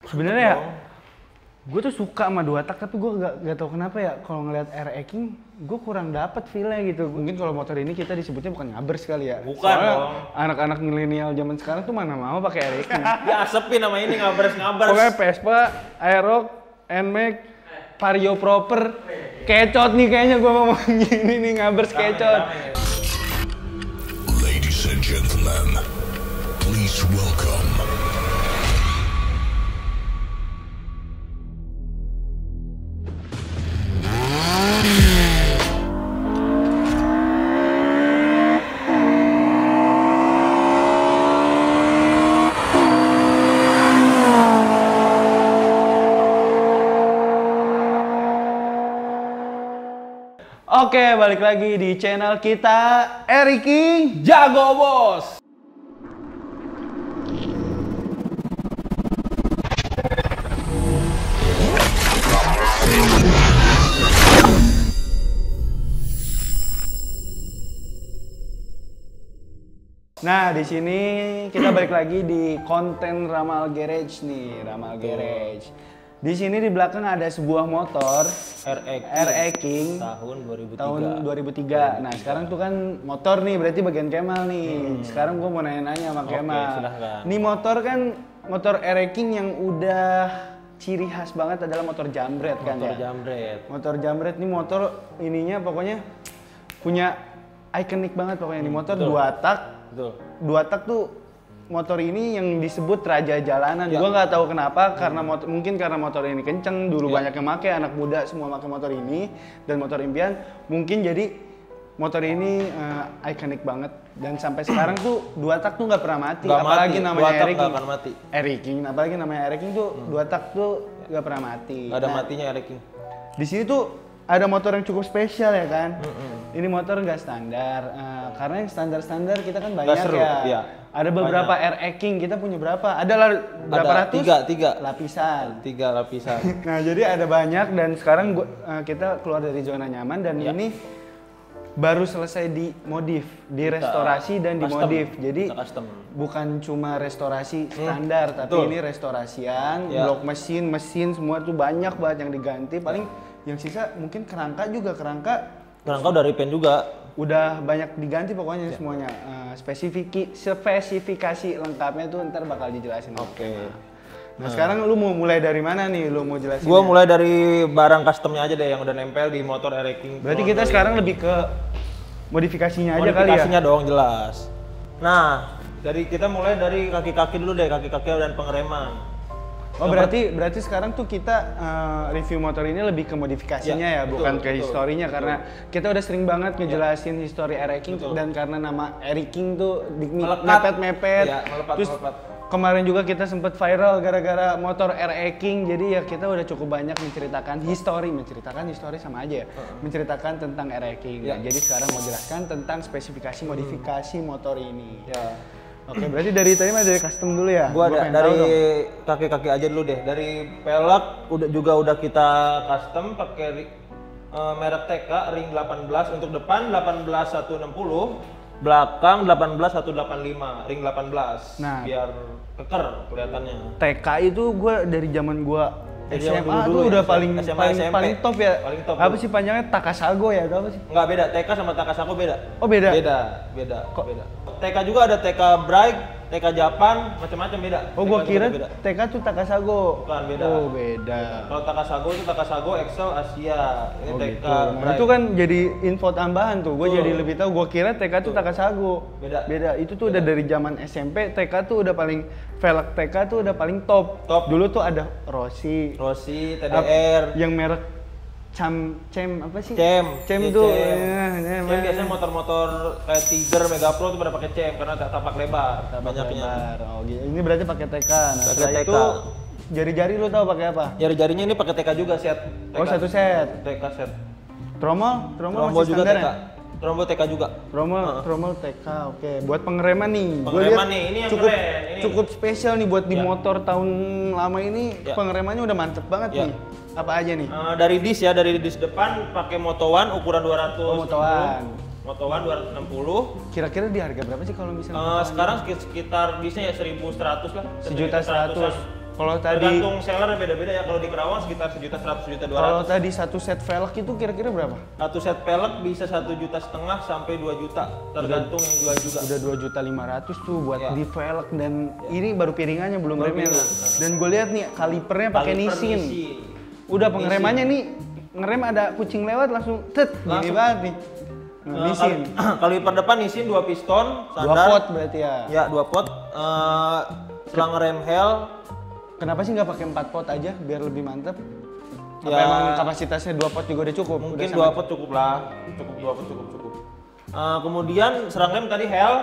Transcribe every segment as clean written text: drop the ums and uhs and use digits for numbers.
Sebenarnya ya, gue tuh suka sama dua tak, tapi gue gak tau kenapa ya kalau ngeliat R-King, gue kurang dapet feel-nya gitu. Mungkin kalau motor ini kita disebutnya bukan ngabers kali ya. Bukan soalnya dong. anak-anak milenial zaman sekarang tuh mana mau pakai R-King. Ya asepin nama ini ngabers. Pokoknya Vespa, Aerox, NMAX, Vario proper, kecot nih kayaknya gue ngomong gini nih ngabers kecot. Ladies and gentlemen, please welcome. Oke, balik lagi di channel kita, R-King Jago bos. Nah, di sini kita balik lagi di konten Ramal Garage nih, Ramal Garage. Di sini di belakang ada sebuah motor R-King tahun 2003. tahun 2003. Nah, sekarang tuh kan motor nih, berarti bagian Kemal nih. Sekarang gua mau nanya-nanya sama Kemal. silahkan. Nih motor kan motor R-King yang udah ciri khas banget adalah motor jambret kan Motor ya. jambret. Motor jambret nih motor ininya pokoknya punya ikonik banget pokoknya nih motor betul. dua tak. Betul. Dua tak tuh motor ini yang disebut raja jalanan. Ya. Gua nggak tahu kenapa karena mungkin karena motor ini kenceng dulu Ya. banyak yang make, anak muda semua make motor ini dan motor impian. Mungkin jadi motor ini ikonik banget dan sampai sekarang tuh dua tak tuh nggak pernah mati. Nggak Apalagi mati. namanya Dua tak R-King. nggak akan mati. R-King, apalagi namanya R-King tuh dua tak tuh nggak pernah mati. Nggak ada Nah, matinya R-King. di sini tuh ada motor yang cukup spesial ya kan. Ini motor nggak standar, karena yang standar-standar kita kan banyak seru, ya. iya. Ada beberapa R-King, kita punya berapa? Ada lah berapa Ada ratus? tiga. Lapisan. 3 lapisan. Nah jadi ada banyak dan sekarang kita keluar dari zona nyaman dan Ya. ini baru selesai dimodif, direstorasi dan custom. dimodif. Jadi Kita custom. bukan cuma restorasi standar, tapi betul. ini restorasian, Ya. blok mesin semua tuh banyak banget yang diganti. Paling yang sisa mungkin kerangka juga, kerangka Kerangka udah repaint juga. udah banyak diganti pokoknya semuanya. Spesifikasi lengkapnya tuh ntar bakal dijelasin. Oke. Nah sekarang lu mau mulai dari mana nih? Lu mau jelasin? Gua mulai dari barang customnya aja deh yang udah nempel di motor R-King. Berarti kita sekarang lebih ke modifikasinya aja kali ya? modifikasinya dong jelas. Nah, kita mulai dari kaki-kaki dulu deh, kaki-kaki dan pengereman. Oh berarti sekarang tuh kita review motor ini lebih ke modifikasinya ya, betul, bukan ke betul, historinya betul. karena kita udah sering banget ngejelasin histori R-King Betul. dan karena nama R-King tuh Melekat. mepet-mepet. Iya, Terus melepat. kemarin juga kita sempat viral gara-gara motor R-King, jadi ya kita udah cukup banyak menceritakan histori sama aja ya, menceritakan tentang R-King. Ya. Nah, jadi sekarang mau jelaskan tentang spesifikasi modifikasi motor ini. Ya. Oke, berarti dari dari custom dulu ya? Gua ada pengen tahu dari dong. kaki-kaki aja dulu deh. Dari pelek udah kita custom pakai merek TK ring 18 untuk depan 18160, belakang 18185, ring 18. Nah. Biar keker kelihatannya. TK itu gue dari zaman gue Dari SMA zaman dulu tuh ya, udah paling SMA, paling SMP. paling top ya. Paling top Apa dulu. sih panjangnya Takasago ya? Atau apa sih? Enggak beda, TK sama Takasago beda. Oh beda. Beda. TK juga ada TK Bright, TK Japan, macam-macam beda. Oh TK gue juga kira beda. TK tuh Takasago. Bukan, beda. Oh beda. Kalau Takasago itu Takasago Excel Asia. Ini Oh TK gitu. Nah, Bright. itu kan jadi info tambahan tuh. Gue Betul. jadi lebih tahu. Gue kira TK tuh Takasago. Beda. Beda. Itu tuh udah dari zaman SMP. TK tuh udah paling velg TK tuh udah paling top. Top. Dulu tuh ada Rossi. Rossi, TDR, Yang merek Cem apa sih? Cem. Cem Iya, tuh. Cem. Ya, Cem biasanya motor-motor kayak Tiger, Mega Pro tuh pada pakai Cem karena tapak lebar banyaknya. Lebar. Oh gitu. Ini berarti pakai TK. Nah, Pakai setelah TK. itu jari-jari lu tahu pakai apa? Jari-jarinya ini pakai TK juga set. TK. Oh, satu set. TK set. Tromol Trombol masih juga standar TK. ya? Trombol TK juga. Tromol TK. Oke, buat pengereman nih. Gua Pengereman lihat nih, ini yang cukup keren, ini. cukup spesial nih buat di Ya. motor tahun lama ini. Ya. Pengeremannya udah mantep banget Ya. nih. Apa aja nih? Dari dis depan pakai Moto1 ukuran 200. Oh, Moto1. Moto1 260. Kira-kira di harga berapa sih kalau misalnya? Sekarang sekitar disnya ya 1.100 lah. 1.100.000. Kalau tadi Tergantung seller beda-beda ya. Kalau di Kerawang sekitar 1.100.000, 1.200.000. kalau tadi satu set velg itu kira-kira berapa? Satu set pelek bisa 1,5 juta sampai 2 juta, tergantung yang jual juga. Udah 2.500.000 tuh buat Ya. di velg dan ini baru piringannya belum Baru remnya. piringan. Dan gue lihat nih kalipernya pakai Kaliper Nissin. Nissin. Udah pengeremannya nih ngerem ada kucing lewat langsung tet gini Langsung. banget nih. Nah, Nissin. Kaliper depan Nissin 2 piston, 2 standar. pot berarti ya. Ya, 2 pot. Selang rem hel. Kenapa sih nggak pakai 4 pot aja biar lebih mantep? Apa Ya. emang kapasitasnya 2 pot juga udah cukup? Mungkin Udah 2 pot cukup lah. Cukup 2 pot cukup. Kemudian serang rem tadi hel.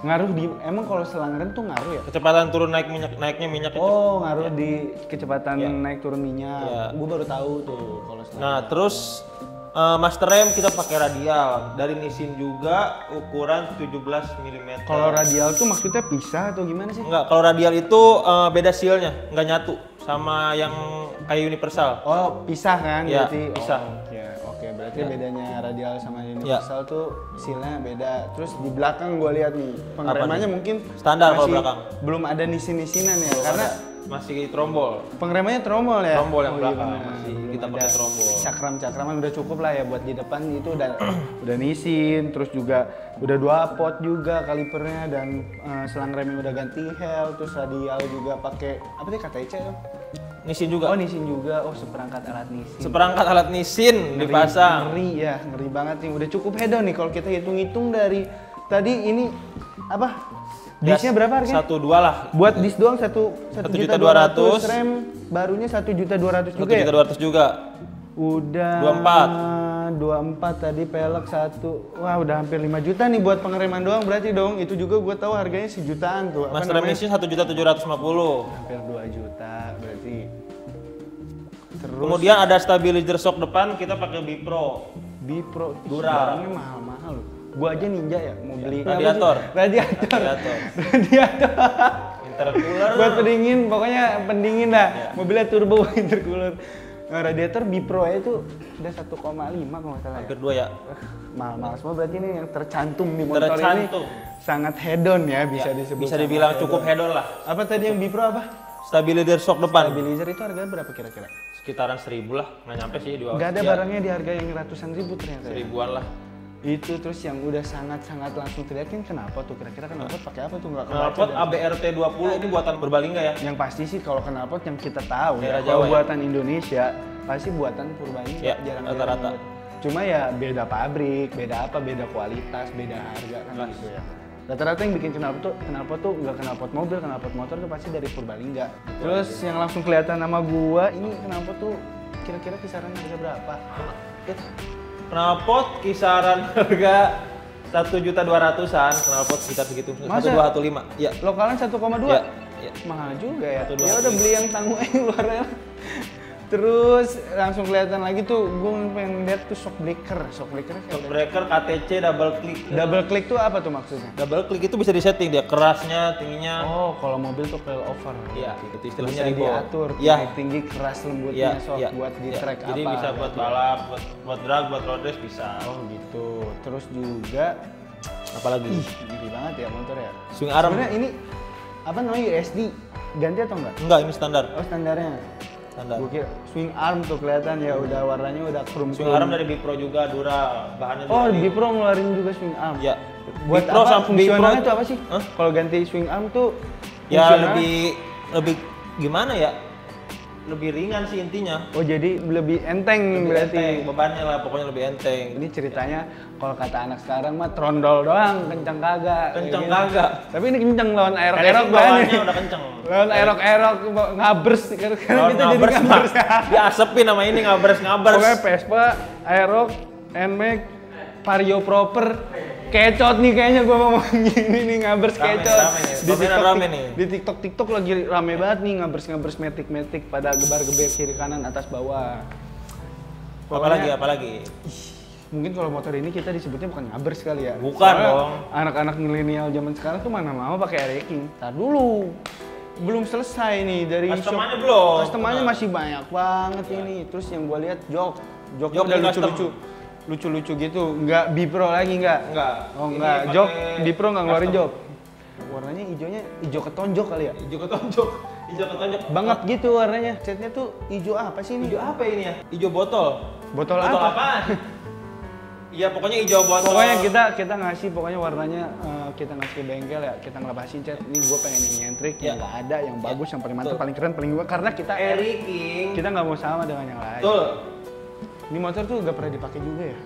ngaruh di emang kalau selang rem tuh ngaruh ya? Kecepatan turun naiknya minyak itu. Oh, ngaruh di kecepatan Ya. naik turun minyak. Ya. Gue baru tahu tuh kalau selang. Nah, terus master rem kita pakai radial dari Nissin juga ukuran 17 mm. Kalau radial tuh maksudnya pisah atau gimana sih? Enggak, kalau radial itu beda sealnya, nggak nyatu sama yang kayak universal. Oh, pisah kan Ya, berarti? pisah. Oh, ya, oke. Berarti bedanya radial sama universal tuh sealnya beda. Terus di belakang gue lihat nih, pengeremannya nih? mungkin Standar kalau belakang. belum ada nisin-nisinan ya, karena Masih trombol. pengeremannya trombol ya. Trombol yang Oh, iya belakang, benar. masih Belum kita ada. pakai trombol. Cakram-cakraman udah cukup lah ya buat di depan itu udah nisin, terus juga udah 2 pot juga kalipernya dan selang remnya udah ganti hel, terus radial juga pakai apa sih KTC tuh? Nissin juga. Oh Nissin juga, oh seperangkat alat Nissin. Seperangkat alat Nissin dipasang. Ngeri ya, ngeri banget nih. Udah cukup hedon nih kalau kita hitung-hitung dari tadi ini apa? Disnya berapa harganya? 1,2 lah. Buat dis doang 1.200.000, rem barunya 1.200.000 juga ya? 1.200.000 juga. Udah 24 tadi pelek 1. Wah, udah hampir 5 juta nih buat pengereman doang berarti dong. Itu juga gue tahu harganya sejutaan tuh. Apa Master rem namanya? Nissin 1.750.000. Hampir 2 juta berarti. Terus Kemudian ada stabilizer shock depan kita pakai Bipro. Bipro Dura. barangnya mahal-mahal loh. Gua aja ninja ya mau beli Radiator. Radiator. Radiator. Radiator. Intercooler. Buat pendingin, pokoknya pendingin dah. Mobilnya turbo intercooler. Nah, radiator Bipro itu udah 1,5 kalau nggak salah ya. Hampir 2 ya. Mahal-mahal semua berarti ini yang tercantum di motor Tercantum. ini sangat hedon ya bisa disebut. Bisa sangat dibilang hedon. cukup hedon lah. Apa tadi yang Bipro apa? Stabilizer shock depan. Stabilizer itu harganya berapa kira-kira? Sekitaran 1.000 lah. Nggak nyampe sih di bawah. Nggak ada Ya, barangnya di harga yang ratusan ribu ternyata. Ya? 1000-an lah. Itu terus yang udah sangat-sangat langsung terlihat kenapa tuh kira-kira knalpot pakai apa tuh nggak Knalpot ABRT 20 ini buatan Purbalingga ya. yang pasti sih kalau knalpot yang kita tahu ya Daerah kalau Jawa ya? buatan Indonesia pasti buatan Purbalingga Ya, jarang-jarang rata-rata. banget. Cuma ya beda pabrik, beda apa, beda kualitas, beda harga kan gitu ya. Rata-rata yang bikin knalpot tuh nggak knalpot mobil, knalpot motor tuh pasti dari Purbalingga. Terus yang langsung kelihatan nama gua ini knalpot tuh kira-kira kisaran harga berapa? Knalpot kisaran harga 1.200.000-an, knalpot sekitar segitu. Masa? 1.215. Ya. Lokalan 1,2? Ya, ya. Mahal juga ya. 1,2. Ya udah beli yang tangguh aja luarnya. Terus langsung kelihatan lagi tuh, gue pengen lihat tuh shock breaker. Shock breaker kayak Shock breaker KTC double click. double click tuh apa tuh maksudnya? Double click itu bisa disetting dia kerasnya, tingginya. Oh, kalau mobil tuh coil over. Iya, itu istilahnya Bisa di bawah. diatur, Iya. naik tinggi, keras lembutnya, Iya, shock iya, buat di iya. track Jadi apa. bisa buat gitu. balap, buat drag, buat road race bisa. Oh gitu. Terus juga, Apalagi gini banget ya motor ya. swing arm. Sebenarnya ini apa namanya USD? Ganti atau enggak? Enggak, ini standar. Oh standarnya. Standar. Gue kira swing arm tuh kelihatan ya udah warnanya udah krum. Swing arm dari Bipro juga, Dura, bahannya Oh, dari Bipro ngeluarin juga swing arm. Ya. Buat Bipro apa? sama Fungsionalnya Bipro itu apa sih? Hah? Kalau ganti swing arm tuh Ya fungsionalnya- lebih gimana ya? Lebih ringan sih intinya. Oh, jadi lebih enteng Lebih berarti. enteng, bebannya lah pokoknya lebih enteng. Ini ceritanya kalau kata anak sekarang mah trondol doang, kencang kagak. Kenceng Kayak gitu. kagak. Tapi ini kencang lawan aerok-aerok Aerok banget. bawahnya udah kenceng. Lawan aerok-aerok ngabers kan Lawan kita jadi ngabers mah. ngabers. Diasepin sama ini ngabers. Pokoknya Vespa, aerok, NMAX, Vario proper. Kecot nih kayaknya gua ngomong gini nih ngabers Rame, kecot. rame nih. Pameran rame nih. Di TikTok lagi rame banget nih ngabers metik pada gebar-geber kiri kanan atas bawah. Pokoknya- Apalagi? Mungkin kalau motor ini kita disebutnya bukan ngabers kali ya. Bukan Soalnya dong. Anak-anak milenial zaman sekarang tuh mana mau pakai air racing. Tar dulu. Belum selesai nih dari Customernya shop. belum. Customernya Nah. masih banyak banget ini. Terus yang gua lihat jok Jok udah yang custom. lucu-lucu gitu. Enggak Bipro lagi enggak? Enggak. Oh Ini enggak. pakai Jok Bipro enggak ngeluarin custom. jok. warnanya hijaunya hijau ketonjok kali ya? Hijau ketonjok. Hijau ketonjok. Banget gitu warnanya. Catnya tuh hijau apa sih ini? Hijau apa ini ya? Hijau botol. Botol Botol apa? apaan? Iya pokoknya hijau botol. Pokoknya kita ngasih pokoknya warnanya kita ngasih ke bengkel ya, kita ngelepasin cat. Ini gue pengen yang nyentrik, Ya. yang nggak ada, yang bagus, yang paling mantap, Betul. paling keren, paling gua karena kita Eriking. kita nggak mau sama dengan yang lain. Betul. Ini motor tuh gak pernah dipakai juga ya?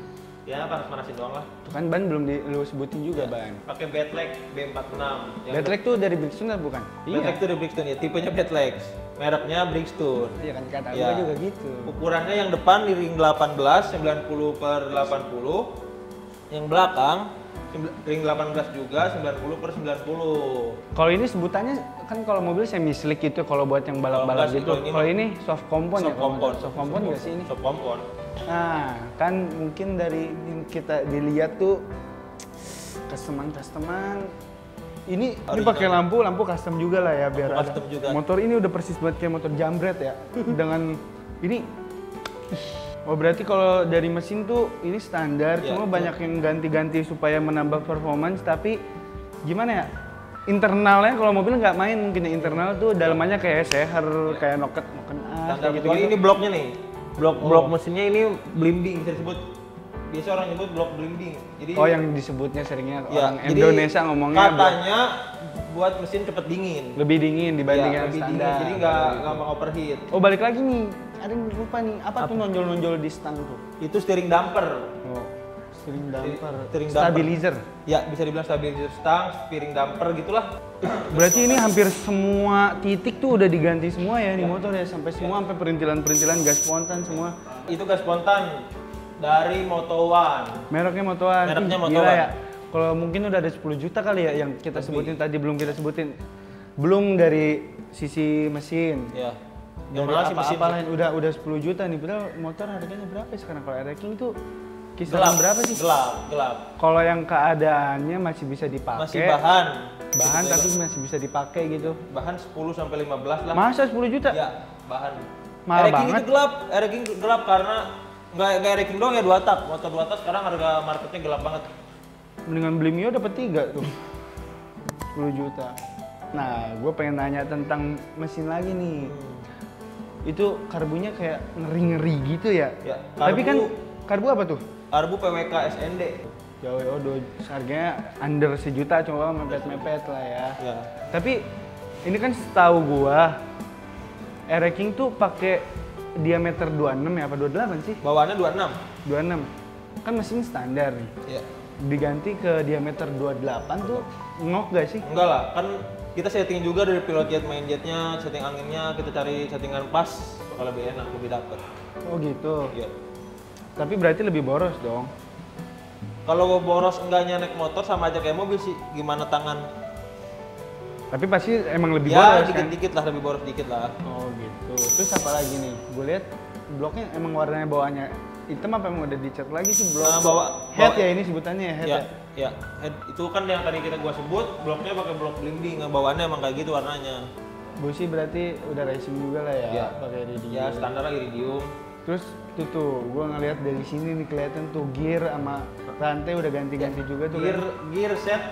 Ya panas-panasin doang lah. Tuh kan ban belum lu sebutin juga ban. Pakai Badleg B46. Batlek tuh dari Bridgestone bukan? Badleg itu dari Bridgestone ya, tipenya Badleg. Mereknya Bridgestone. Iya kan kata Ya. gua juga gitu. Ukurannya yang depan di ring 18 90/80. Yang belakang ring 18 juga 90/90. Kalau ini sebutannya kan kalau mobil semi slick gitu, kalau buat yang balap-balap Kalau gitu. enggak sih, Kalau ini soft compound ya? Soft compound. Soft compound nggak sih ini? Soft compound. Nah, kan mungkin dari yang kita dilihat tuh customan ini Original. pakai lampu custom juga lah ya biar Lampu ada. custom juga. Motor ini udah persis banget kayak motor jambret ya. Dengan ini oh berarti kalau dari mesin tuh ini standar, Ya, cuma betul. banyak yang ganti-ganti supaya menambah performance, tapi gimana ya? Internalnya kalau mobil nggak main mungkin ya, internal tuh dalamannya kayak seher, kayak noken as, Standar kayak kecuali gitu-gitu. ini bloknya nih. Blok Oh. mesinnya ini blimbing bisa disebut. Biasa orang nyebut blok blimbing. Jadi Oh yang disebutnya seringnya ya, orang jadi Indonesia ngomongnya katanya buat mesin cepet dingin. lebih dingin dibanding Ya, yang lebih standar. dingin, jadi nggak gampang overheat. Oh balik lagi nih, ada yang lupa nih, apa tuh nonjol-nonjol di stang tuh? Itu steering damper. Oh, steering damper, Steering damper. stabilizer. Ya, bisa dibilang stabilizer stang, steering damper gitulah. Berarti ini hampir semua titik tuh udah diganti semua ya nih motor ya, sampai semua sampai perintilan-perintilan gas spontan semua. Itu gas spontan dari Moto One. Mereknya Moto1. Mereknya Ih, Moto1. gila ya. Kalau mungkin udah ada 10 juta kali ya yang kita Lebih. sebutin tadi, belum kita sebutin. Belum dari sisi mesin. Ya. Yang Yang mana sih mesin? apa lain udah 10 juta nih, padahal motor harganya berapa ya sekarang? Kalau Air King itu kisaran Gelap berapa sih? Gelap. Kalau yang keadaannya masih bisa dipakai. Masih bahan. Bahan Sebetulnya. tapi masih bisa dipakai gitu. Bahan 10 sampai 15 lah. Masa 10 juta? Ya, bahan. Mahal Eriking banget. itu gelap. Eriking gelap karena nggak Eriking doang ya 2 tak. Motor 2 tak sekarang harga marketnya gelap banget. Mendingan beli Mio dapat 3 tuh. 10 juta. Nah, gue pengen nanya tentang mesin lagi nih. Itu karbunya kayak ngeri-ngeri gitu ya? Ya, Tapi kan karbu- karbu apa tuh? Karbu PWK SND. Jauh ya, harganya under sejuta, cuma mepet-mepet lah ya. Ya. Tapi ini kan setahu gua Air King tuh pakai diameter 26 ya apa 28 sih? Bawaannya 26. 26. Kan mesin standar nih. Ya. Diganti ke diameter 28 tuh ngok gak sih? Enggak lah, kan kita setting juga dari pilot jet, main jetnya, setting anginnya, kita cari settingan pas, bakal lebih enak, lebih dapet. Oh gitu. Iya. Tapi berarti lebih boros dong. Kalau boros enggaknya naik motor sama aja kayak mobil sih, gimana tangan? Tapi pasti emang lebih Ya boros kan? dikit-dikit lah, lebih boros dikit lah. Oh gitu. Terus apa lagi nih? Gue lihat bloknya emang warnanya bawaannya hitam apa emang udah dicat lagi sih blok? Nah, head bawa- ya ini sebutannya ya head Ya, ya. ya. Itu kan yang tadi kita gua sebut, bloknya pakai blok blimbing, bawaannya emang kayak gitu warnanya. Busi berarti udah racing juga lah ya, Ya. pakai iridium. Ya standar lah iridium. Terus tuh, gue ngeliat dari sini nih kelihatan tuh gear sama rantai udah ganti-ganti juga tuh. Gear set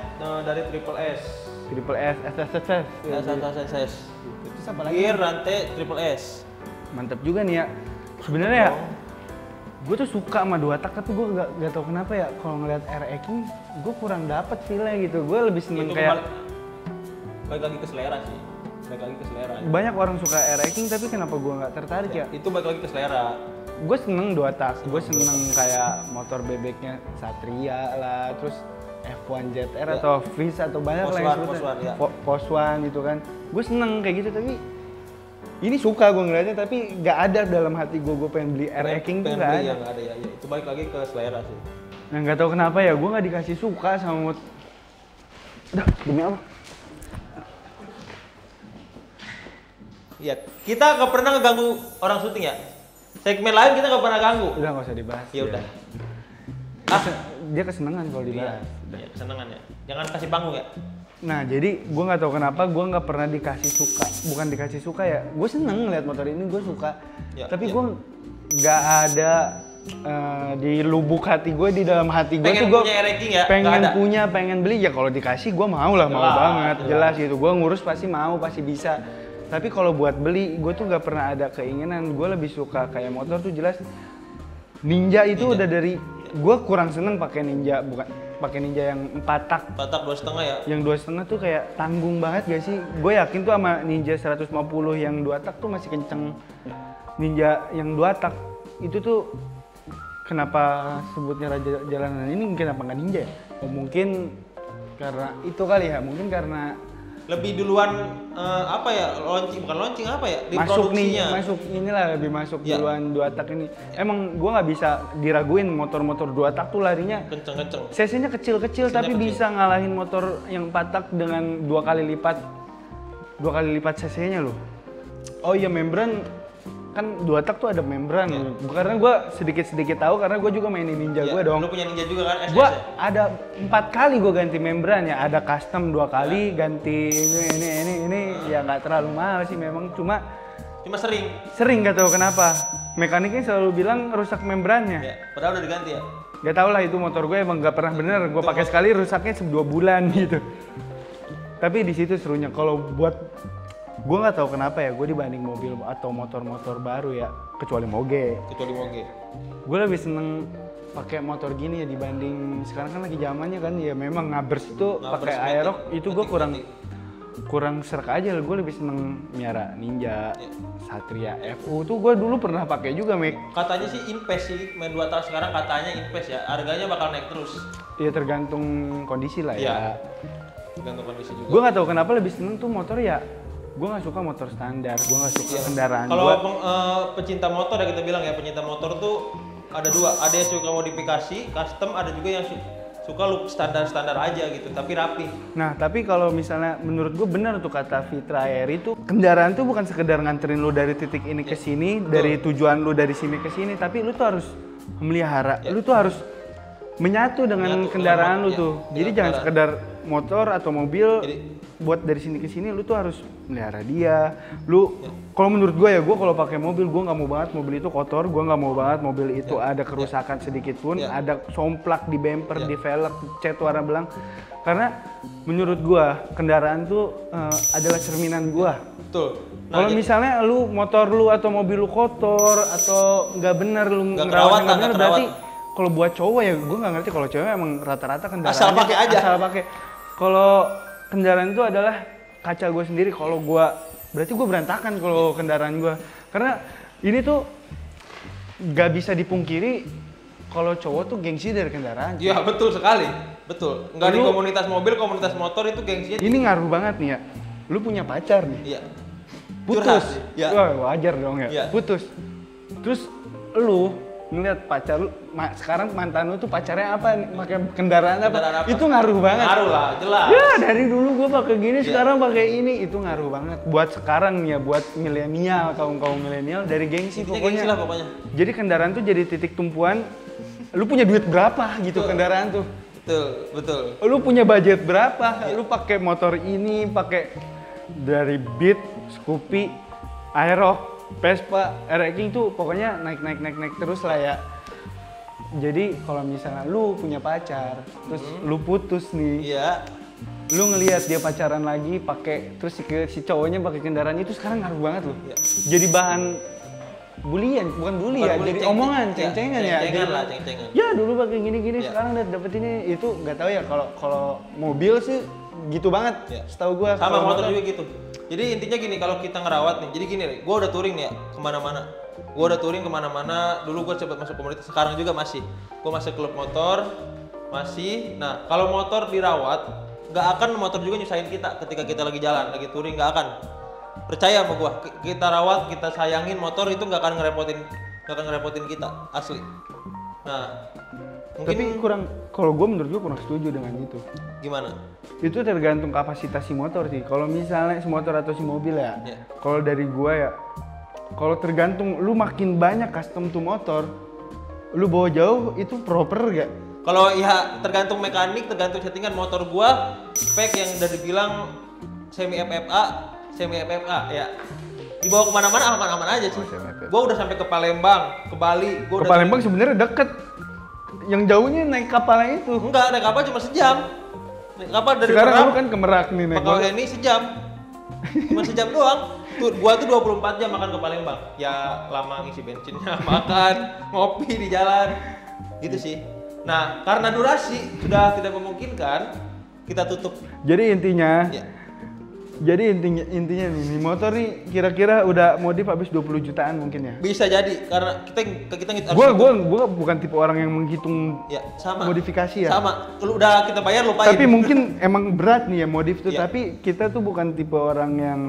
dari Triple S. Triple S, SSSS. Ya, SSS. Terus apa lagi? Gear rantai Triple S. Mantep juga nih ya. Sebenarnya ya, gue tuh suka sama 2 tak, tapi gue gak tau kenapa ya. Kalau ngeliat Air King, gue kurang dapet feel-nya gitu. Gue lebih seneng Itu kayak balik lagi ke selera sih. Balik lagi ke selera. banyak orang suka Air King, tapi kenapa gue nggak tertarik ya? Itu balik lagi ke selera. Gue seneng 2 tak, gue seneng kayak motor bebeknya Satria lah, terus F1 ZR Ya. atau Viz atau banyak lah yang Poswan, sebutnya. Poswan, ya. Poswan gitu kan. Gue seneng kayak gitu, tapi ini suka gue ngeliatnya, tapi nggak ada dalam hati gue pengen beli Air King tuh Pengen nggak beli ada. yang nggak ada ya. Itu balik lagi ke selera sih. Nah nggak tahu kenapa ya, gue nggak dikasih suka sama Udah, demi apa? Iya, kita nggak pernah ngeganggu orang syuting ya. Segmen lain kita nggak pernah ganggu. Udah nggak usah dibahas. Ya udah. Dia kesenangan kalau Iya, dibahas. iya, kesenangan ya. Jangan kasih panggung ya. Nah jadi gue nggak tahu kenapa gue nggak pernah dikasih suka, bukan dikasih suka ya, gue seneng ngeliat motor ini, gue suka, Ya, tapi ya. gue nggak ada di lubuk hati gue, di dalam hati gue Pengen tuh gue punya Ereking ya? pengen Nggak ada? punya, pengen beli ya kalau dikasih gue mau lah, mau Jelas, banget, jelas. jelas gitu. Gue ngurus pasti mau, pasti bisa. Tapi kalau buat beli, gue tuh nggak pernah ada keinginan. Gue lebih suka kayak motor tuh jelas. Ninja itu udah dari gue kurang seneng pakai Ninja, bukan pakai Ninja yang 4 tak. 4 tak 2,5 ya? Yang 2,5 tuh kayak tanggung banget gak sih? Gue yakin tuh sama Ninja 150 yang 2 tak tuh masih kenceng. Ninja yang 2 tak itu tuh kenapa sebutnya raja jalanan ini, kenapa nggak Ninja ya? Oh, mungkin karena itu kali ya, mungkin karena Lebih duluan apa ya, launching, bukan launching apa ya, di masuk produksinya. nih, masuk inilah lebih masuk Ya. duluan 2 tak ini. Emang gua nggak bisa diraguin motor-motor 2 tak tuh larinya Kenceng-kenceng. cc-nya kecil-kecil Cc-nya tapi kecil. bisa ngalahin motor yang 4 tak dengan 2 kali lipat cc-nya loh. Oh iya, membran kan 2 tak tuh ada membran loh. Karena gua sedikit-sedikit tahu karena gua juga mainin Ninja Ya, gua dong. Lu punya Ninja juga kan? SS Gua ya? ada 4 kali gua ganti membran ya, ada custom 2 kali, ganti ini ya nggak terlalu mahal sih memang, cuma Sering. nggak tahu kenapa mekaniknya selalu bilang rusak membrannya. Ya, padahal udah diganti ya. Gak tau lah, itu motor gue emang nggak pernah bener, gue pakai sekali rusaknya 2 bulan gitu. Tapi di situ serunya. Kalau buat gue nggak tahu kenapa ya, gue dibanding mobil atau motor-motor baru ya, kecuali Moge, Kecuali Moge. gue lebih seneng pakai motor gini ya dibanding sekarang kan lagi zamannya kan ya memang ngabers itu pakai Ngabers aerox matic, itu gue matic. kurang serak aja. Gue lebih seneng miara Ninja, Satria FU tuh gue dulu pernah pakai juga, Mek. Katanya sih invest sih, main 2 tak sekarang katanya invest ya, harganya bakal naik terus. Ya tergantung kondisi lah ya. Iya. Tergantung kondisi juga. Gue nggak tahu kenapa lebih seneng tuh motor ya. Gue nggak suka motor standar, gue nggak suka kendaraan. Kalau Gua, pecinta motor ya, kita bilang ya, pecinta motor tuh ada 2, ada yang suka modifikasi, custom, ada juga yang suka look standar-standar aja gitu, tapi rapi. nah tapi kalau misalnya menurut gue benar tuh kata Fitra Air itu, kendaraan tuh bukan sekedar nganterin lu dari titik ini ke sini, dari tujuan lu dari sini ke sini, tapi lu tuh harus memelihara, lu tuh harus menyatu dengan Menyatu, kendaraan lu ya, tuh. Jadi dengan jangan kendaraan. sekedar motor atau mobil Jadi, buat dari sini ke sini, lu tuh harus melihara dia. Lu kalau menurut gue ya, gue kalau pakai mobil gue nggak mau banget mobil itu kotor, gue nggak mau banget mobil itu ada kerusakan sedikit pun, ada somplak di bumper, di velg, cat warna belang. Karena menurut gue kendaraan tuh adalah cerminan gue. betul. Kalau misalnya lu motor lu atau mobil lu kotor atau nggak bener lu ngerawatnya nggak bener, berarti kalau buat cowok ya gue nggak ngerti. Kalau cewek emang rata-rata kendaraan Asal pakai aja. asal pakai. Kalau kendaraan itu adalah kaca gue sendiri. Kalau gue berarti gue berantakan kalau kendaraan gue. Karena ini tuh nggak bisa dipungkiri kalau cowok tuh gengsi dari kendaraan. Iya, betul sekali. Betul. Nggak di Lu- komunitas mobil, komunitas motor itu gengsinya. Ini ngaruh banget nih ya. Lu punya pacar nih. Iya. Putus. Curhat. Ya. Wah, wajar dong ya. Iya. Putus. Terus lu ngeliat pacar lu, sekarang mantan lu tuh pacarnya apa, pakai kendaraan apa? Kendaraan apa? Itu ngaruh banget. Ngaruh lah, jelas. Ya dari dulu gua pakai gini, sekarang pakai ini, itu ngaruh banget. Buat sekarang nih ya, buat milenial, kaum milenial dari gengsi Intinya pokoknya. gengsi lah pokoknya. Jadi kendaraan tuh jadi titik tumpuan. Lu punya duit berapa gitu kendaraan tuh? Betul, betul. Lu punya budget berapa? Lu pakai motor ini, pakai dari Beat, Scoopy, Aerox, Vespa, Ereking tuh pokoknya naik terus lah ya. Jadi kalau misalnya lu punya pacar, terus lu putus nih, Iya. lu ngelihat dia pacaran lagi pakai, terus si cowoknya pakai kendaraan itu, sekarang ngaruh banget loh. Iya. Jadi bahan bulian, bukan bully ya, Bukan bully, jadi ceng-ceng. omongan, Ya, ceng-cengan ya. ceng-cengan Jadi, lah, ceng-cengan. ya dulu pakai gini-gini, Ya. sekarang dapet ini, itu nggak tahu ya. Kalau mobil sih gitu banget, Ya. setahu gua. Sama Kalau motor juga gitu. Jadi intinya gini, kalau kita ngerawat nih, jadi gini, gue udah touring nih ya kemana-mana. Gue udah touring kemana-mana. Dulu gue cepet masuk komunitas, sekarang juga masih. Gue masuk klub motor, masih. Nah, kalau motor dirawat, nggak akan motor juga nyusahin kita ketika kita lagi jalan, lagi touring, nggak akan. Percaya sama gue, kita rawat, kita sayangin motor itu nggak akan ngerepotin kita, asli. Nah, mungkin Tapi kurang, kalau gue menurut gue kurang setuju dengan itu. gimana? Itu tergantung kapasitas si motor sih. Kalau misalnya si motor atau si mobil ya, Ya. kalau dari gua ya, kalau tergantung lu makin banyak custom tuh motor, lu bawa jauh itu proper gak? Kalau ya tergantung mekanik, tergantung settingan. Motor gua spek yang udah dibilang semi FFA ya. Di dibawa kemana-mana aman-aman aja sih. Mepet. Gua udah sampai ke Palembang, ke Bali. Ke Palembang sebenarnya deket. Yang jauhnya naik kapalnya itu. Enggak, naik kapal cuma sejam. Naik kapal dari Sekarang Merak lu kan ke Merak nih naik. Bakauheni sejam. Cuma sejam doang. Gua tuh 24 jam makan ke Palembang. Ya lama ngisi bensinnya, makan, ngopi di jalan. Gitu sih. Nah, karena durasi sudah tidak memungkinkan, kita tutup. Jadi intinya Ya. Jadi intinya nih motor nih kira-kira udah modif habis 20 jutaan mungkin ya. Bisa jadi karena kita harus Gua bukan tipe orang yang menghitung ya sama modifikasi ya. Sama. Kalau udah kita bayar lupain. Tapi mungkin emang berat nih ya modif tuh, Iya. tapi kita tuh bukan tipe orang yang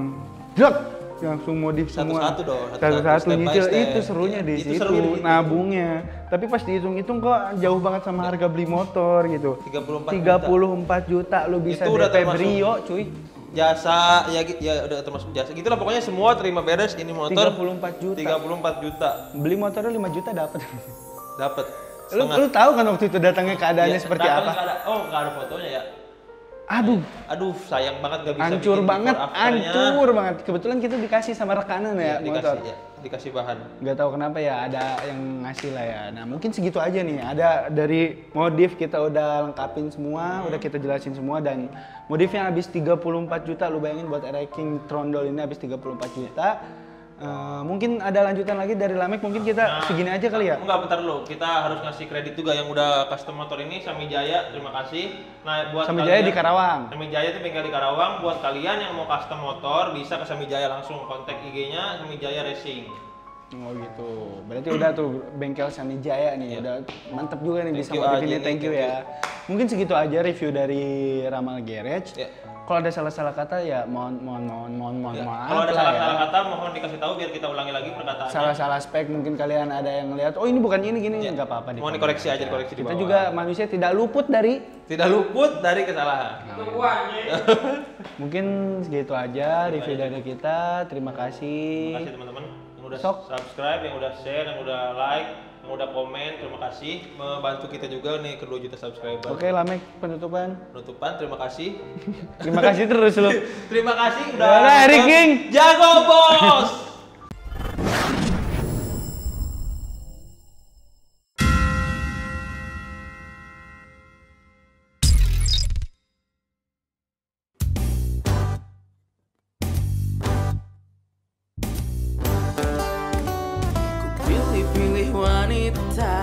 jok langsung modif semua. Satu-satu dong, Satu-satu step by nyicil step. itu serunya Iya, di itu situ serunya di situ. nabungnya. Tapi pas dihitung-hitung kok jauh banget sama harga beli motor gitu. 34 juta lu bisa Itu udah DP termasuk Brio cuy. jasa ya udah termasuk jasa gitulah pokoknya semua terima beres ini motor 34 juta. 34 juta Beli motornya 5 juta dapat. dapat Lu tahu kan waktu itu datangnya keadaannya Iya, seperti datang apa? nggak ada, nggak ada fotonya ya. Aduh, Sayang banget nggak bisa hancur bikin banget, before afternya. hancur banget. Kebetulan kita dikasih sama rekanan ya, motor. Dikasih bahan. Nggak tahu kenapa ya, ada yang ngasih lah ya. Nah mungkin segitu aja nih, ada dari modif kita udah lengkapin semua, udah kita jelasin semua, dan modifnya habis 34 juta, lu bayangin buat King Trondol ini habis 34 juta. Mungkin ada lanjutan lagi dari Lamek, mungkin kita segini aja kali ya? Enggak, bentar dulu, kita harus ngasih kredit juga yang udah custom motor ini, Sami Jaya, terima kasih. Nah buat Sami Jaya di Karawang. Sami Jaya itu bengkel di Karawang, buat kalian yang mau custom motor bisa ke Sami Jaya langsung, kontak IG-nya Sami Jaya Racing. Oh gitu, berarti udah tuh bengkel Sami Jaya nih, udah mantep juga nih bisa you modif aja ini, nih, thank you thank ya. Mungkin segitu aja review dari Ramal Garage. Ya. Kalau ada salah-salah kata ya mohon Ya. maaf Kalau ada lah salah-salah ya. kata mohon dikasih tahu biar kita ulangi lagi perkataannya. Salah-salah spek mungkin kalian ada yang lihat, oh ini bukan ini gini, Ya. nggak apa-apa. Mohon dikoreksi aja, dikoreksi di Kita bawah. juga manusia tidak luput dari. Tidak luput dari kesalahan. Mungkin segitu aja review dari kita. Terima Terima kasih. kasih teman-teman yang udah Sok. subscribe, yang udah share, yang udah like, yang udah komen. Terima kasih membantu kita juga nih ke 2 juta subscriber. Oke, Lamek penutupan. Penutupan, terima kasih. Terima kasih terus lu. Terima kasih udah Udah, Harry nonton. King. Jago bos. Pilih-pilih wanita